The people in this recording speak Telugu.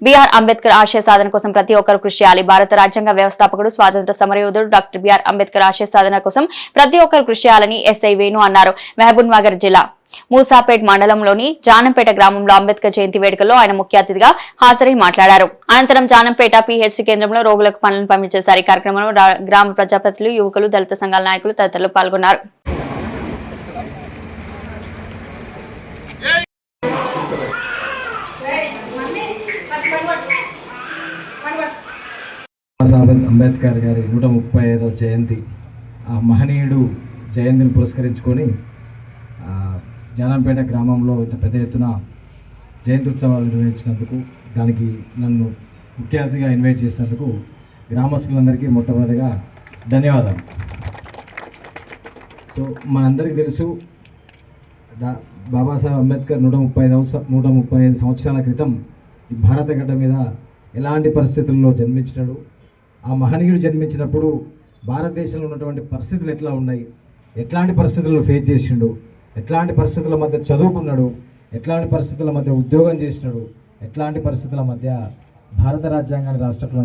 బిఆర్ అంబేద్కర్ ఆశయ సాధన కోసం ప్రతి ఒక్కరూ కృషి చేయాలి. భారత రాజ్యాంగ వ్యవస్థాపకుడు, స్వాతంత్ర సమరయోధుడు డాక్టర్ బిఆర్ అంబేద్కర్ ఆశయ సాధన కోసం ప్రతి ఒక్కరూ కృషి చేయాలని ఎస్ఐ వేణు అన్నారు. మహబూబ్నగర్ జిల్లా మూసాపేట్ మండలంలోని జానంపేట గ్రామంలో అంబేద్కర్ జయంతి వేడుకల్లో ఆయన ముఖ్య అతిథిగా హాజరై మాట్లాడారు. అనంతరం జానంపేట పిహెచ్సి కేంద్రంలో రోగులకు పనులను పంపిణీ చేశారు. ఈ కార్యక్రమంలో గ్రామ ప్రజాప్రతినిధులు, యువకులు, దళిత సంఘాల నాయకులు తదితరులు పాల్గొన్నారు. అంబేద్కర్ గారి 135వ జయంతి, ఆ మహనీయుడు జయంతిని పురస్కరించుకొని జానంపేట గ్రామంలో ఇంత పెద్ద ఎత్తున జయంతి ఉత్సవాలు నిర్వహించినందుకు, దానికి నన్ను ముఖ్య అతిథిగా ఇన్వైట్ చేసినందుకు గ్రామస్తులందరికీ మొట్టమొదటిగా ధన్యవాదాలు. సో మనందరికీ తెలుసు, బాబాసాహెబ్ అంబేద్కర్ 135 సంవత్సరాల క్రితం ఈ భారత గడ్డ మీద ఎలాంటి పరిస్థితుల్లో జన్మించినాడు, ఆ మహనీయుడు జన్మించినప్పుడు భారతదేశంలో ఉన్నటువంటి పరిస్థితులు ఎట్లా ఉన్నాయి, ఎట్లాంటి పరిస్థితుల్లో ఫేస్ చేసిండు, ఎట్లాంటి పరిస్థితుల మధ్య చదువుకున్నాడు, ఎట్లాంటి పరిస్థితుల మధ్య ఉద్యోగం చేసినాడు, ఎట్లాంటి పరిస్థితుల మధ్య భారత రాజ్యాంగాన్ని రాసినటువంటి